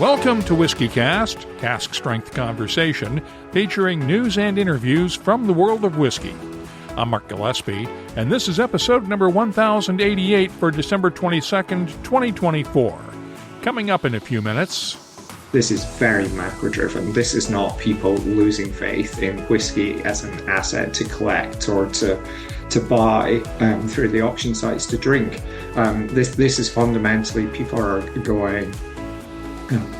Welcome to Whiskey Cast, cask strength conversation featuring news and interviews from the world of whiskey. I'm Mark Gillespie, and this is episode number 1088 for December 22nd, 2024. Coming up in a few minutes. This is very macro-driven. This is not people losing faith in whiskey as an asset to collect or to buy through the auction sites to drink. This is fundamentally people are going,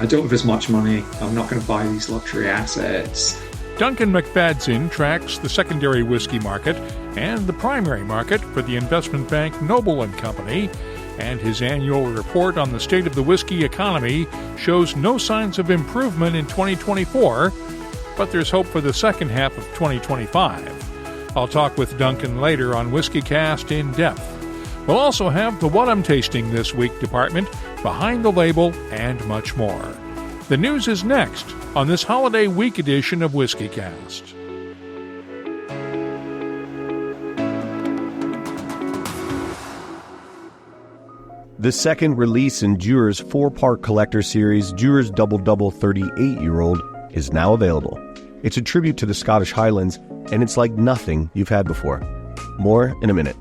I don't have as much money, I'm not going to buy these luxury assets. Duncan McFadzean tracks the secondary whiskey market and the primary market for the investment bank Noble & Company, and his annual report on the state of the whiskey economy shows no signs of improvement in 2024, but there's hope for the second half of 2025. I'll talk with Duncan later on Whiskey Cast in depth. We'll also have the What I'm Tasting This Week department, Behind the Label, and much more. The news is next on this holiday week edition of Whiskey Cast. The second release in Dewar's four-part collector series, Dewar's Double Double 38-Year-Old, is now available. It's a tribute to the Scottish Highlands, and it's like nothing you've had before. More in a minute.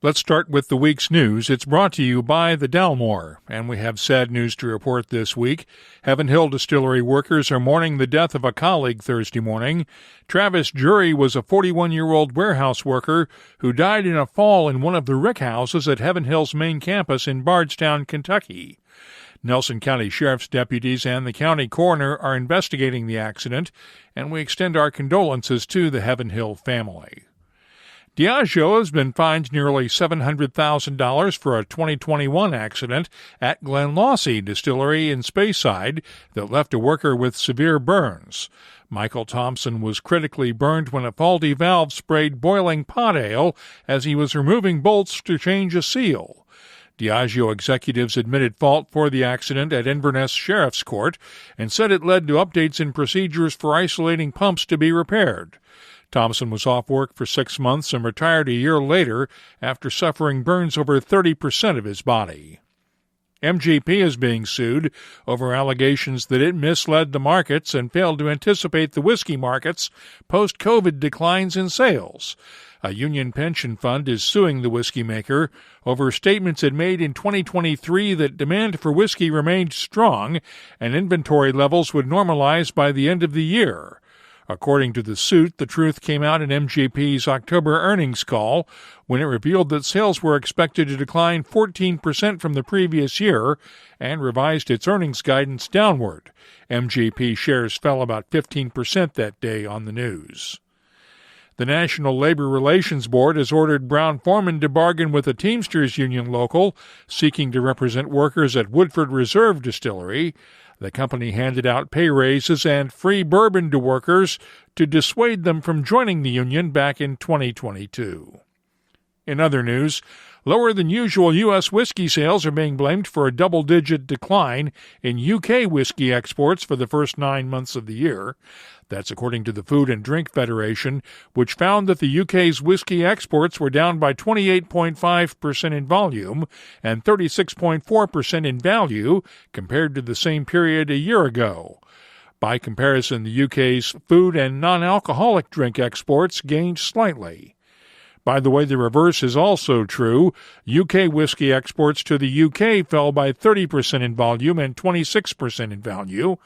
Let's start with the week's news. It's brought to you by the Dalmore, and we have sad news to report this week. Heaven Hill Distillery workers are mourning the death of a colleague Thursday morning. Travis Jury was a 41-year-old warehouse worker who died in a fall in one of the rickhouses at Heaven Hill's main campus in Bardstown, Kentucky. Nelson County Sheriff's deputies and the county coroner are investigating the accident, and we extend our condolences to the Heaven Hill family. Diageo has been fined nearly $700,000 for a 2021 accident at Glenlawsie Distillery in Speyside that left a worker with severe burns. Michael Thompson was critically burned when a faulty valve sprayed boiling pot ale as he was removing bolts to change a seal. Diageo executives admitted fault for the accident at Inverness Sheriff's Court and said it led to updates in procedures for isolating pumps to be repaired. Thompson was off work for 6 months and retired a year later after suffering burns over 30% of his body. MGP is being sued over allegations that it misled the markets and failed to anticipate the whiskey market's post-COVID declines in sales. A union pension fund is suing the whiskey maker over statements it made in 2023 that demand for whiskey remained strong and inventory levels would normalize by the end of the year. According to the suit, the truth came out in MGP's October earnings call when it revealed that sales were expected to decline 14% from the previous year and revised its earnings guidance downward. MGP shares fell about 15% that day on the news. The National Labor Relations Board has ordered Brown-Forman to bargain with a Teamsters Union local seeking to represent workers at Woodford Reserve Distillery. The company handed out pay raises and free bourbon to workers to dissuade them from joining the union back in 2022. In other news, lower-than-usual U.S. whiskey sales are being blamed for a double-digit decline in U.K. whiskey exports for the first 9 months of the year. That's according to the Food and Drink Federation, which found that the U.K.'s whiskey exports were down by 28.5% in volume and 36.4% in value compared to the same period a year ago. By comparison, the U.K.'s food and non-alcoholic drink exports gained slightly. By the way, the reverse is also true. UK whiskey exports to the UK fell by 30% in volume and 26% in value.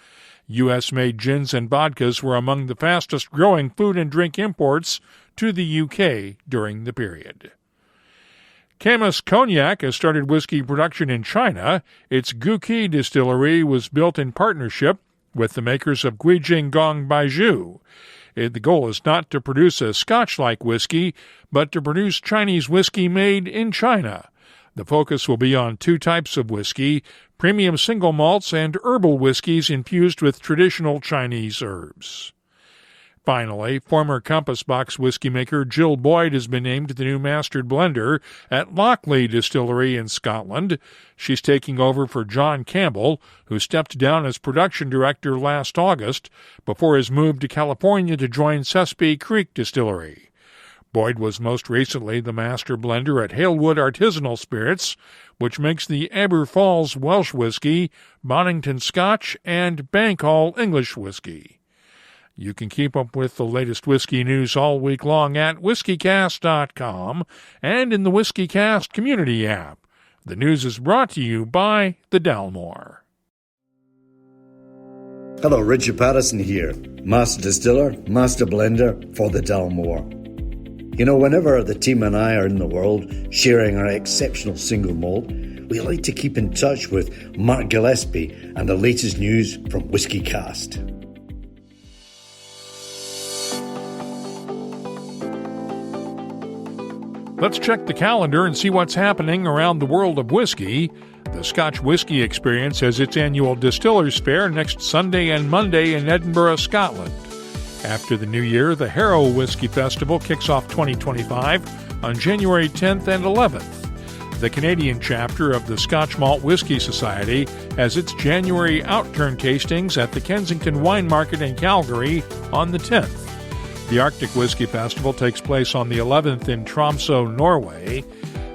U.S.-made gins and vodkas were among the fastest-growing food and drink imports to the UK during the period. Camus Cognac has started whiskey production in China. Its Guqi distillery was built in partnership with the makers of Guijing Gong Baiju. The goal is not to produce a Scotch-like whiskey, but to produce Chinese whiskey made in China. The focus will be on 2 types of whiskey, premium single malts and herbal whiskeys infused with traditional Chinese herbs. Finally, former Compass Box whiskey maker Jill Boyd has been named the new mastered blender at Lochley Distillery in Scotland. She's taking over for John Campbell, who stepped down as production director last August before his move to California to join Sespe Creek Distillery. Boyd was most recently the master blender at Halewood Artisanal Spirits, which makes the Aber Falls Welsh Whisky, Bonington Scotch, and Bankhall English Whisky. You can keep up with the latest whiskey news all week long at whiskycast.com and in the WhiskyCast community app. The news is brought to you by the Dalmore. Hello, Richard Patterson here, Master Distiller, Master Blender for the Dalmore. You know, whenever the team and I are in the world sharing our exceptional single malt, we like to keep in touch with Mark Gillespie and the latest news from WhiskyCast. Let's check the calendar and see what's happening around the world of whiskey. The Scotch Whisky Experience has its annual Distillers Fair next Sunday and Monday in Edinburgh, Scotland. After the new year, the Harrow Whisky Festival kicks off 2025 on January 10th and 11th. The Canadian chapter of the Scotch Malt Whisky Society has its January outturn tastings at the Kensington Wine Market in Calgary on the 10th. The Arctic Whisky Festival takes place on the 11th in Tromsø, Norway.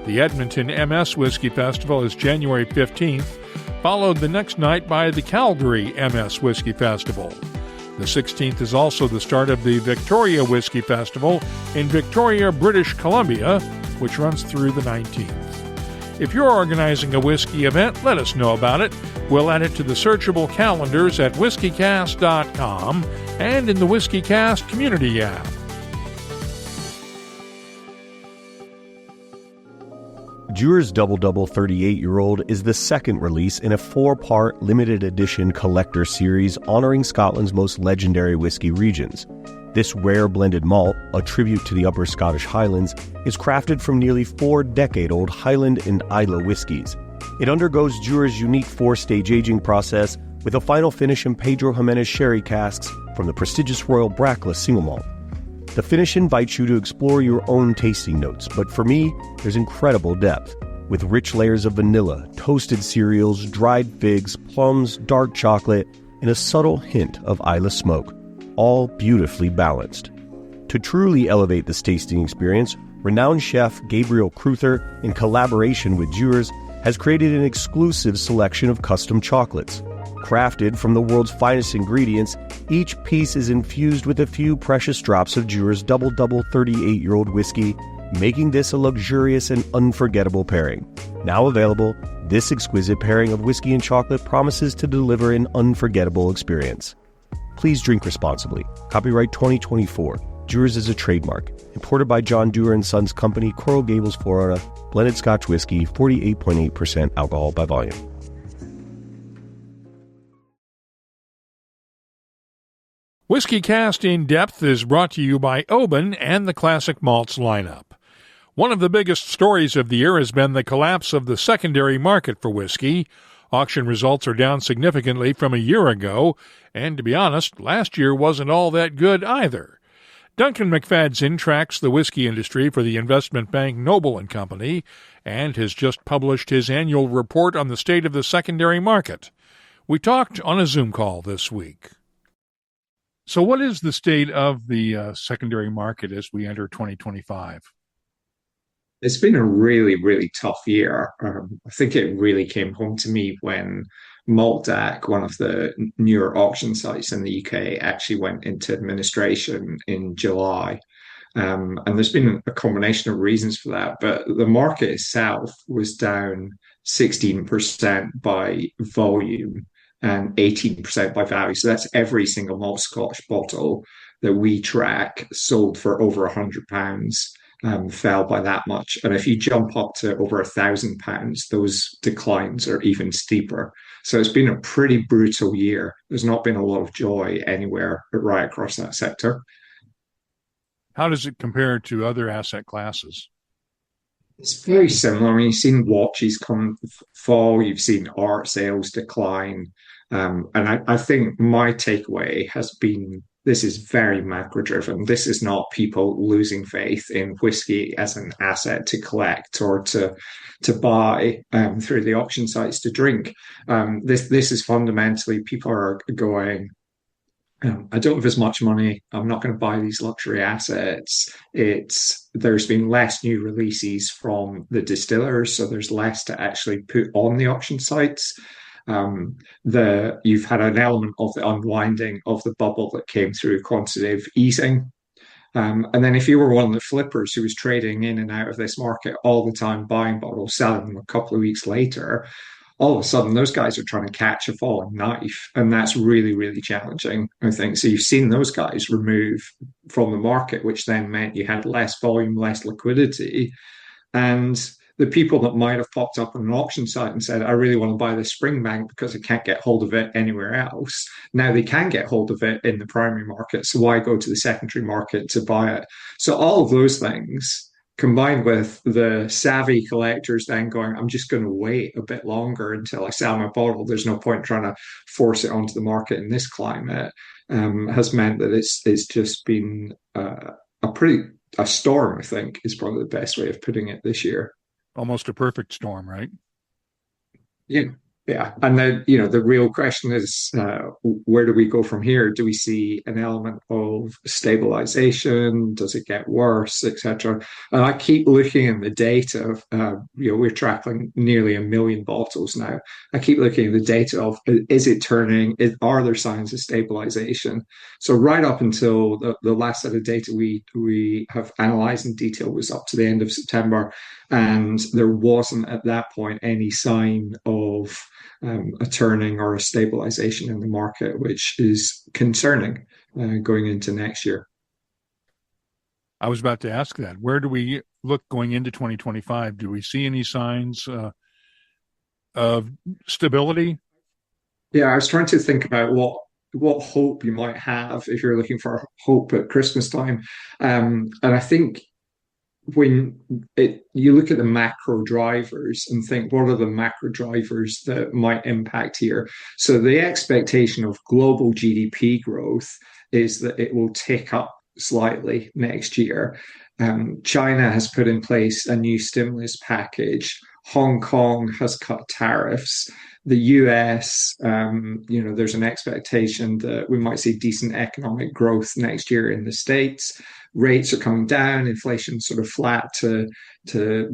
The Edmonton MS Whisky Festival is January 15th, followed the next night by the Calgary MS Whisky Festival. The 16th is also the start of the Victoria Whisky Festival in Victoria, British Columbia, which runs through the 19th. If you're organizing a whiskey event, let us know about it. We'll add it to the searchable calendars at whiskycast.com and in the WhiskyCast community app. Dewar's Double Double 38-year-old is the second release in a 4-part limited edition collector series honoring Scotland's most legendary whiskey regions. This rare blended malt, a tribute to the Upper Scottish Highlands, is crafted from nearly 4-decade-old Highland and Islay whiskies. It undergoes Dewar's unique 4-stage aging process with a final finish in Pedro Jimenez sherry casks from the prestigious Royal Brackless single malt. The finish invites you to explore your own tasting notes, but for me, there's incredible depth, with rich layers of vanilla, toasted cereals, dried figs, plums, dark chocolate, and a subtle hint of Islay smoke, all beautifully balanced. To truly elevate this tasting experience, renowned chef Gabriel Cruther, in collaboration with Dewar's, has created an exclusive selection of custom chocolates. Crafted from the world's finest ingredients, each piece is infused with a few precious drops of Dewar's Double Double 38-year-old whiskey, making this a luxurious and unforgettable pairing. Now available, this exquisite pairing of whiskey and chocolate promises to deliver an unforgettable experience. Please drink responsibly. Copyright 2024. Dewar's is a trademark. Imported by John Dewar & Sons Company, Coral Gables, Florida. Blended Scotch whiskey, 48.8% alcohol by volume. WhiskyCast In Depth is brought to you by Oban and the Classic Malts lineup. One of the biggest stories of the year has been the collapse of the secondary market for whiskey. Auction results are down significantly from a year ago, and to be honest, last year wasn't all that good either. Duncan McFadzean tracks the whiskey industry for the investment bank Noble & Company and has just published his annual report on the state of the secondary market. We talked on a Zoom call this week. So what is the state of the secondary market as we enter 2025? It's been a really, really tough year. I think it really came home to me when Maltdac, one of the newer auction sites in the UK, actually went into administration in July. And there's been a combination of reasons for that, but the market itself was down 16% by volume and 18% by value. So that's every single malt Scotch bottle that we track sold for over £100 fell by that much. And if you jump up to over £1,000, those declines are even steeper. So it's been a pretty brutal year. There's not been a lot of joy anywhere right across that sector. How does it compare to other asset classes? It's very similar. I mean, you've seen watches fall, you've seen art sales decline. And I think my takeaway has been this is very macro driven. This is not people losing faith in whiskey as an asset to collect or to buy through the auction sites to drink. This is fundamentally people are going, I don't have as much money. I'm not going to buy these luxury assets. There's been less new releases from the distillers, so there's less to actually put on the auction sites. You've had an element of the unwinding of the bubble that came through quantitative easing. And then if you were one of the flippers who was trading in and out of this market all the time, buying bottles, selling them a couple of weeks later, all of a sudden those guys are trying to catch a falling knife. And that's really, really challenging, I think. So you've seen those guys remove from the market, which then meant you had less volume, less liquidity. And the people that might have popped up on an auction site and said, I really want to buy this Springbank because I can't get hold of it anywhere else. Now they can get hold of it in the primary market. So why go to the secondary market to buy it? So all of those things combined with the savvy collectors then going, I'm just going to wait a bit longer until I sell my bottle. There's no point trying to force it onto the market in this climate, has meant that it's just been a storm, I think, is probably the best way of putting it this year. Almost a perfect storm, right? Yeah. Yeah. And then, the real question is, where do we go from here? Do we see an element of stabilization? Does it get worse, etc.? And I keep looking in the data of, we're tracking nearly 1 million bottles now. I keep looking at the data of, is it turning? Are there signs of stabilization? So right up until the last set of data we have analyzed in detail was up to the end of September. And there wasn't at that point any sign of a turning or a stabilization in the market, which is concerning going into next year. I was about to ask that. Where do we look going into 2025? Do we see any signs of stability? Yeah, I was trying to think about what hope you might have if you're looking for hope at Christmas time. And I think when you look at the macro drivers and think, what are the macro drivers that might impact here? So the expectation of global GDP growth is that it will tick up slightly next year. China has put in place a new stimulus package. Hong Kong has cut tariffs. The US, there's an expectation that we might see decent economic growth next year in the States. Rates are coming down, inflation sort of flat to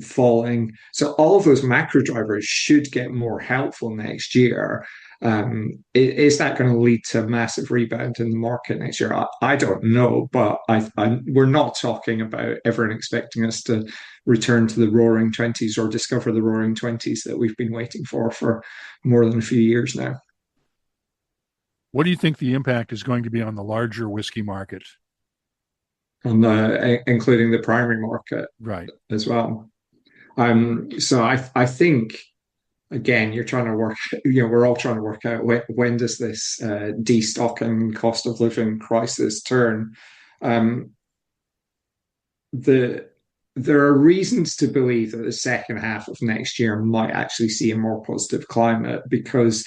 falling. So all of those macro drivers should get more helpful next year. Is that going to lead to a massive rebound in the market next year? I don't know, but we're not talking about everyone expecting us to return to the roaring 20s or discover the roaring 20s that we've been waiting for more than a few years now. What do you think the impact is going to be on the larger whiskey market? Including the primary market, right, as well. So I think, again, you're trying to work. We're all trying to work out when does this destocking, cost of living crisis turn. There are reasons to believe that the second half of next year might actually see a more positive climate, because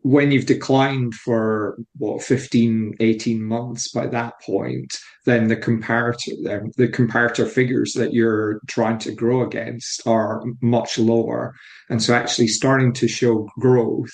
when you've declined for 15, 18 months by that point, then the comparator figures that you're trying to grow against are much lower. And so actually starting to show growth,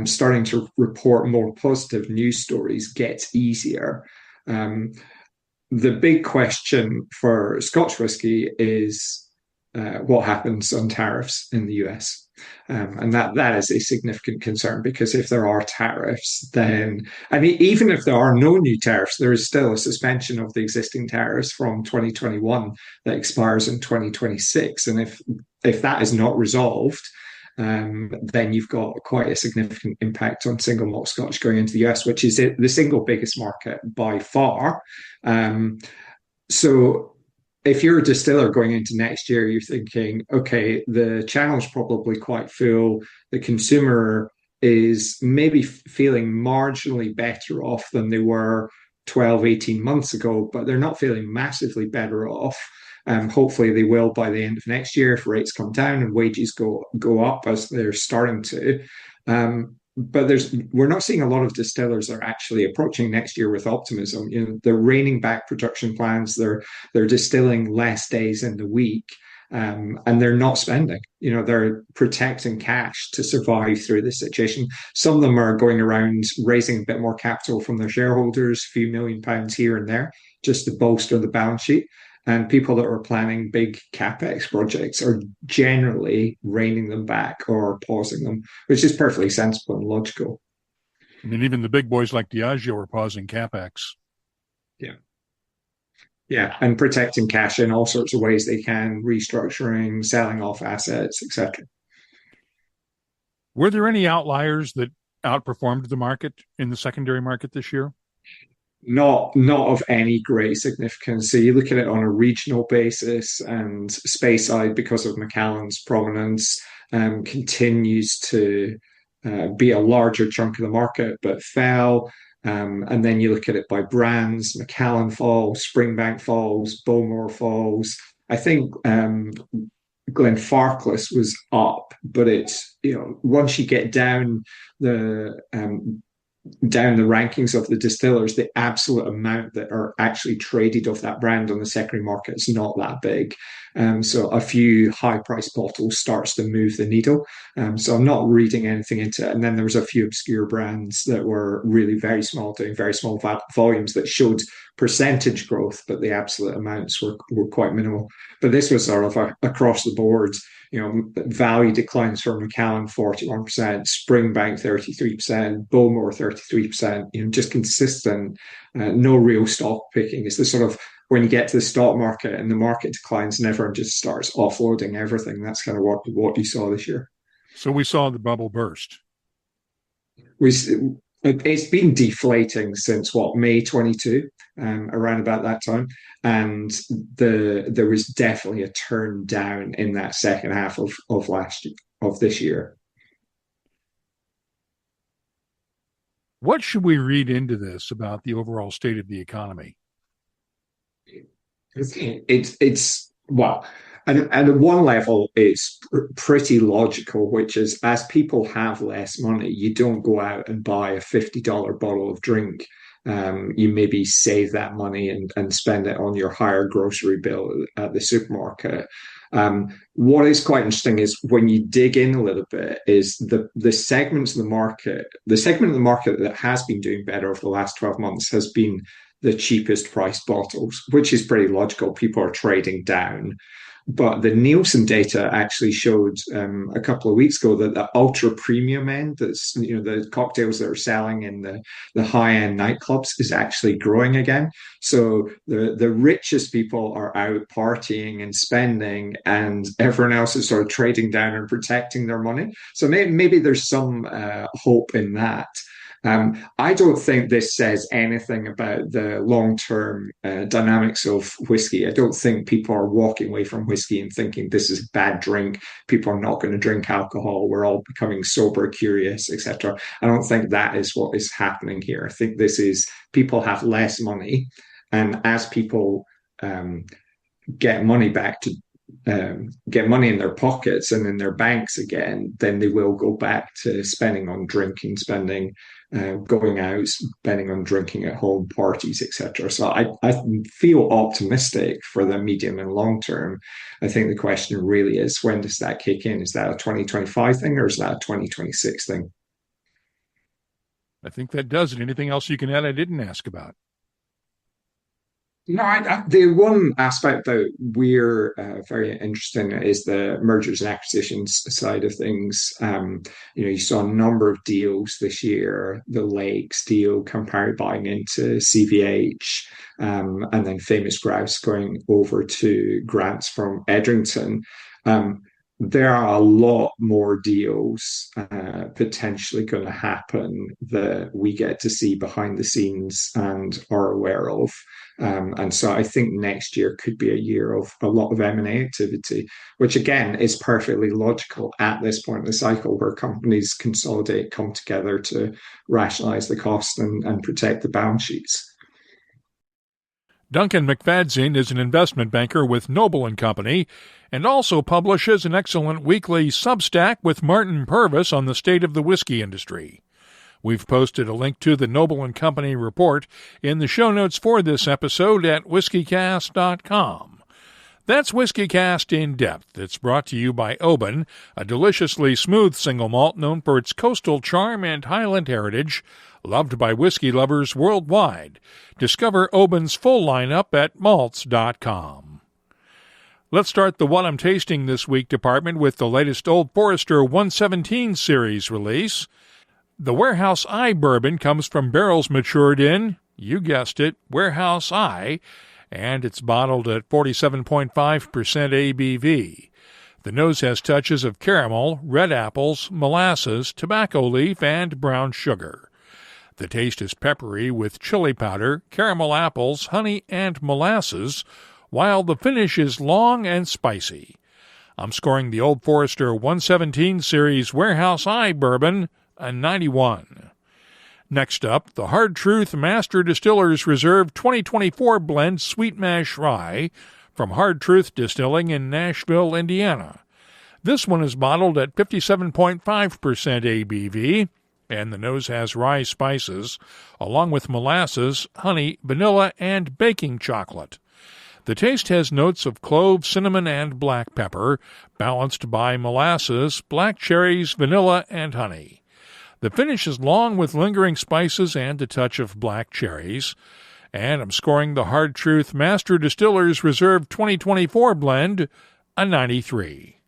starting to report more positive news stories gets easier. The big question for Scotch whisky is what happens on tariffs in the US. And that is a significant concern, because if there are tariffs, then, I mean, even if there are no new tariffs, there is still a suspension of the existing tariffs from 2021 that expires in 2026. And if that is not resolved, then you've got quite a significant impact on single malt Scotch going into the US, which is the single biggest market by far. So if you're a distiller going into next year, you're thinking, okay, the channel's probably quite full. The consumer is maybe feeling marginally better off than they were 12, 18 months ago, but they're not feeling massively better off. Hopefully they will by the end of next year if rates come down and wages go up as they're starting to. But we're not seeing a lot of distillers that are actually approaching next year with optimism. They're reining back production plans. They're distilling less days in the week. and they're not spending. They're protecting cash to survive through this situation. Some of them are going around raising a bit more capital from their shareholders, a few £1 million here and there, just to bolster the balance sheet. And people that are planning big capex projects are generally reining them back or pausing them, which is perfectly sensible and logical. I mean, even the big boys like Diageo are pausing capex. Yeah, and protecting cash in all sorts of ways they can, restructuring, selling off assets, etc. Were there any outliers that outperformed the market in the secondary market this year? Not of any great significance. So you look at it on a regional basis, and Speyside, because of Macallan's prominence, continues to be a larger chunk of the market, but fell. And then you look at it by brands: Macallan falls, Springbank falls, Bowmore falls. I think Glenfarclas was up, but it's, once you get down the rankings of the distillers, the absolute amount that are actually traded of that brand on the secondary market is not that big. So a few high-priced bottles starts to move the needle. So I'm not reading anything into it. And then there was a few obscure brands that were really very small, doing very small volumes that showed percentage growth, but the absolute amounts were quite minimal. But this was sort of across the board. Value declines for Macallan 41%, Springbank 33%, Bowmore 33%. Just consistent, no real stock picking. It's the sort of, when you get to the stock market and the market declines and everyone just starts offloading everything. That's kind of what you saw this year. So we saw the bubble burst. It's been deflating since May 22, around about that time, and there was definitely a turn down in that second half of this year. What should we read into this about the overall state of the economy? And at one level, it's pretty logical, which is, as people have less money, you don't go out and buy a $50 bottle of drink. You maybe save that money and spend it on your higher grocery bill at the supermarket. What is quite interesting is, when you dig in a little bit, is the segments of the market. The segment of the market that has been doing better over the last 12 months has been the cheapest priced bottles, which is pretty logical. People are trading down. But the Nielsen data actually showed a couple of weeks ago that the ultra premium end, that's the cocktails that are selling in the high end nightclubs, is actually growing again. So the richest people are out partying and spending, and everyone else is sort of trading down and protecting their money. So maybe there's some hope in that. I don't think this says anything about the long-term dynamics of whiskey. I don't think people are walking away from whiskey and thinking this is a bad drink. People are not going to drink alcohol. We're all becoming sober, curious, etc. I don't think that is what is happening here. I think this is, people have less money, and as people get money back to get money in their pockets and in their banks again, then they will go back to spending on drinking, spending going out, spending on drinking at home, parties, etc. So I feel optimistic for the medium and long term. I think the question really is, when does that kick in? Is that a 2025 thing, or is that a 2026 thing? I think that does it. Anything else you can add I didn't ask about? No, the one aspect that we're very interested in is the mergers and acquisitions side of things. You saw a number of deals this year: the Lakes deal, Campari buying into CVH, and then Famous Grouse going over to Grants from Edrington. There are a lot more deals potentially going to happen that we get to see behind the scenes and are aware of. And so I think next year could be a year of a lot of M&A activity, which again is perfectly logical at this point in the cycle, where companies consolidate, come together to rationalize the cost and protect the balance sheets. Duncan McFadzean is an investment banker with Noble & Company and also publishes an excellent weekly Substack with Martin Purvis on the state of the whiskey industry. We've posted a link to the Noble & Company report in the show notes for this episode at whiskycast.com. That's Whiskey Cast in Depth. It's brought to you by Oban, a deliciously smooth single malt known for its coastal charm and Highland heritage, loved by whiskey lovers worldwide. Discover Oban's full lineup at malts.com. Let's start the What I'm Tasting This Week department with the latest Old Forester 117 series release. The Warehouse I bourbon comes from barrels matured in, you guessed it, Warehouse I, and it's bottled at 47.5% ABV. The nose has touches of caramel, red apples, molasses, tobacco leaf, and brown sugar. The taste is peppery with chili powder, caramel apples, honey, and molasses, while the finish is long and spicy. I'm scoring the Old Forester 117 series Warehouse I bourbon a 91. Next up, the Hard Truth Master Distillers Reserve 2024 Blend Sweet Mash Rye from Hard Truth Distilling in Nashville, Indiana. This one is bottled at 57.5% ABV, and the nose has rye spices, along with molasses, honey, vanilla, and baking chocolate. The taste has notes of clove, cinnamon, and black pepper, balanced by molasses, black cherries, vanilla, and honey. The finish is long with lingering spices and a touch of black cherries. And I'm scoring the Hard Truth Master Distillers Reserve 2024 blend a 93.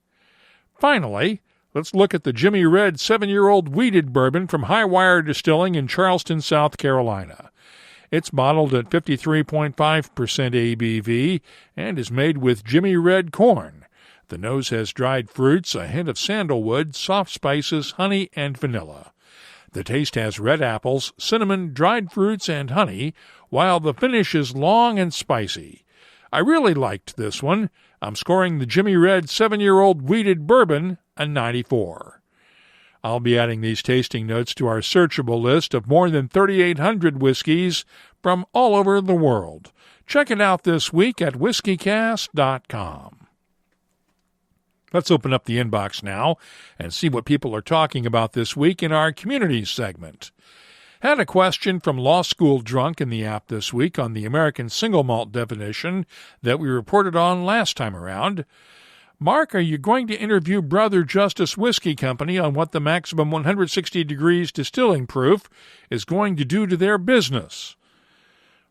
Finally, let's look at the Jimmy Red 7-year-old wheated bourbon from Highwire Distilling in Charleston, South Carolina. It's bottled at 53.5% ABV and is made with Jimmy Red corn. The nose has dried fruits, a hint of sandalwood, soft spices, honey, and vanilla. The taste has red apples, cinnamon, dried fruits, and honey, while the finish is long and spicy. I really liked this one. I'm scoring the Jimmy Red 7-year-old wheated bourbon a 94. I'll be adding these tasting notes to our searchable list of more than 3,800 whiskeys from all over the world. Check it out this week at whiskycast.com. Let's open up the inbox now and see what people are talking about this week in our communities segment. Had a question from Law School Drunk in the app this week on the American single malt definition that we reported on last time around. Mark, are you going to interview Brother Justice Whiskey Company on what the maximum 160 degrees distilling proof is going to do to their business?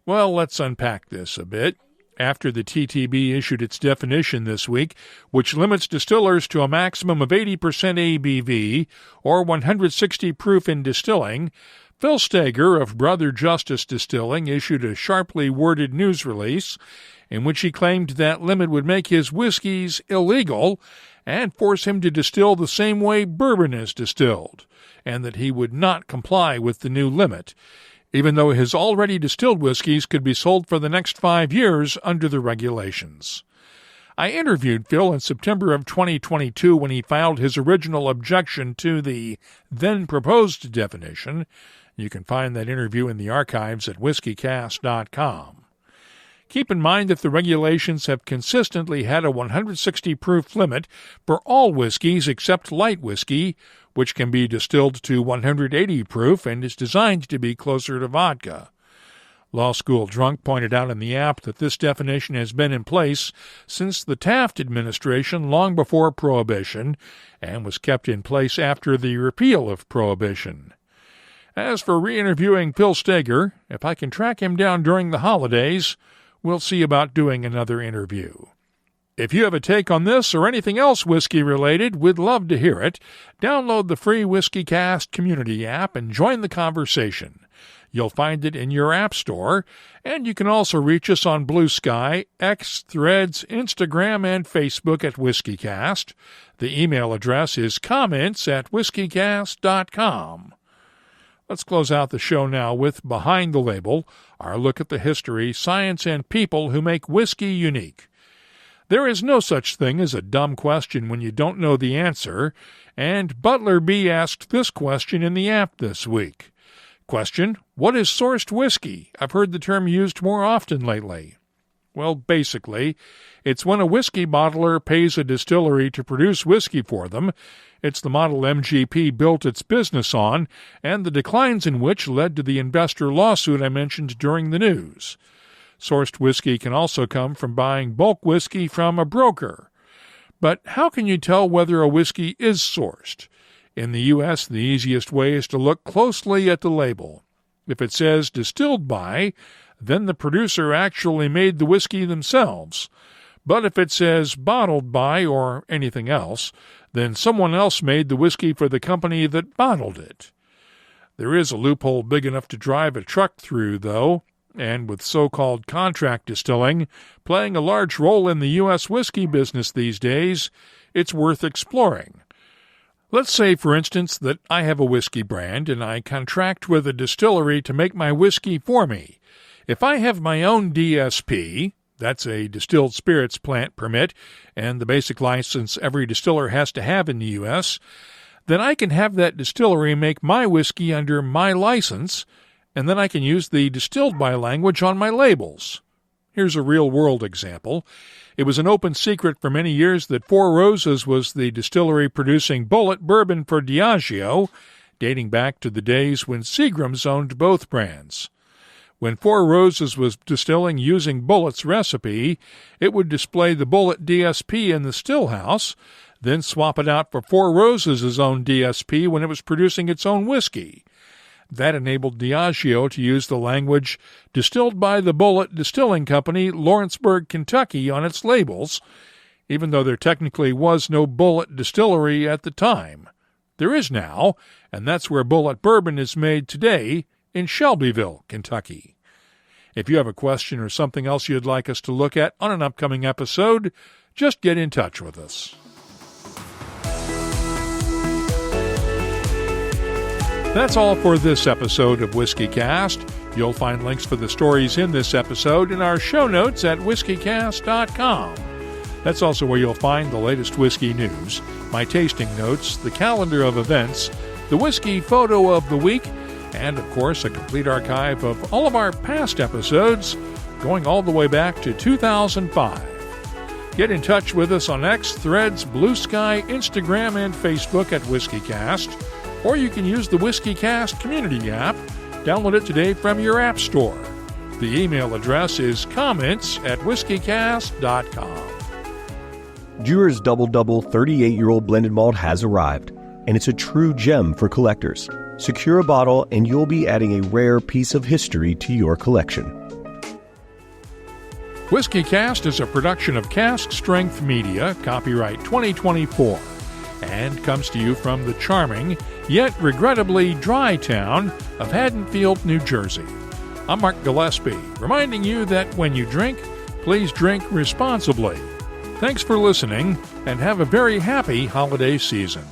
Well, let's unpack this a bit. After the TTB issued its definition this week, which limits distillers to a maximum of 80% ABV or 160 proof in distilling, Phil Steger of Brother Justice Distilling issued a sharply worded news release in which he claimed that limit would make his whiskeys illegal and force him to distill the same way bourbon is distilled, and that he would not comply with the new limit, even though his already distilled whiskeys could be sold for the next 5 years under the regulations. I interviewed Phil in September of 2022 when he filed his original objection to the then-proposed definition. You can find that interview in the archives at whiskycast.com. Keep in mind that the regulations have consistently had a 160 proof limit for all whiskeys except light whiskey, which can be distilled to 180 proof and is designed to be closer to vodka. Law School Drunk pointed out in the app that this definition has been in place since the Taft administration long before Prohibition and was kept in place after the repeal of Prohibition. As for re-interviewing Phil Steger, if I can track him down during the holidays, we'll see about doing another interview. If you have a take on this or anything else whiskey-related, we'd love to hear it. Download the free WhiskyCast community app and join the conversation. You'll find it in your app store, and you can also reach us on Blue Sky, X, Threads, Instagram, and Facebook at WhiskyCast. The email address is comments@whiskycast.com. Let's close out the show now with Behind the Label, our look at the history, science, and people who make whiskey unique. There is no such thing as a dumb question when you don't know the answer, and Butler B. asked this question in the app this week. Question, what is sourced whiskey? I've heard the term used more often lately. Well, basically, it's when a whiskey bottler pays a distillery to produce whiskey for them. It's the model MGP built its business on, and the declines in which led to the investor lawsuit I mentioned during the news. Sourced whiskey can also come from buying bulk whiskey from a broker. But how can you tell whether a whiskey is sourced? In the U.S., the easiest way is to look closely at the label. If it says distilled by, then the producer actually made the whiskey themselves. But if it says bottled by or anything else, then someone else made the whiskey for the company that bottled it. There is a loophole big enough to drive a truck through, though, and with so-called contract distilling playing a large role in the U.S. whiskey business these days, it's worth exploring. Let's say, for instance, that I have a whiskey brand and I contract with a distillery to make my whiskey for me. If I have my own DSP, that's a distilled spirits plant permit, and the basic license every distiller has to have in the U.S., then I can have that distillery make my whiskey under my license, and then I can use the distilled by language on my labels. Here's a real-world example. It was an open secret for many years that Four Roses was the distillery producing Bulleit bourbon for Diageo, dating back to the days when Seagram's owned both brands. When Four Roses was distilling using Bulleit's recipe, it would display the Bulleit DSP in the still house, then swap it out for Four Roses' own DSP when it was producing its own whiskey. That enabled Diageo to use the language distilled by the Bulleit Distilling Company, Lawrenceburg, Kentucky, on its labels, even though there technically was no Bulleit distillery at the time. There is now, and that's where Bulleit bourbon is made today, in Shelbyville, Kentucky. If you have a question or something else you'd like us to look at on an upcoming episode, just get in touch with us. That's all for this episode of WhiskyCast. You'll find links for the stories in this episode in our show notes at whiskycast.com. That's also where you'll find the latest whiskey news, my tasting notes, the calendar of events, the whiskey photo of the week, and, of course, a complete archive of all of our past episodes, going all the way back to 2005. Get in touch with us on X, Threads, Blue Sky, Instagram, and Facebook at WhiskyCast, or you can use the WhiskyCast community app. Download it today from your app store. The email address is comments@whiskycast.com. Dewar's Double Double 38-year-old blended malt has arrived, and it's a true gem for collectors. Secure a bottle, and you'll be adding a rare piece of history to your collection. WhiskyCast is a production of Cask Strength Media, copyright 2024, and comes to you from the charming, yet regrettably dry town of Haddonfield, New Jersey. I'm Mark Gillespie, reminding you that when you drink, please drink responsibly. Thanks for listening, and have a very happy holiday season.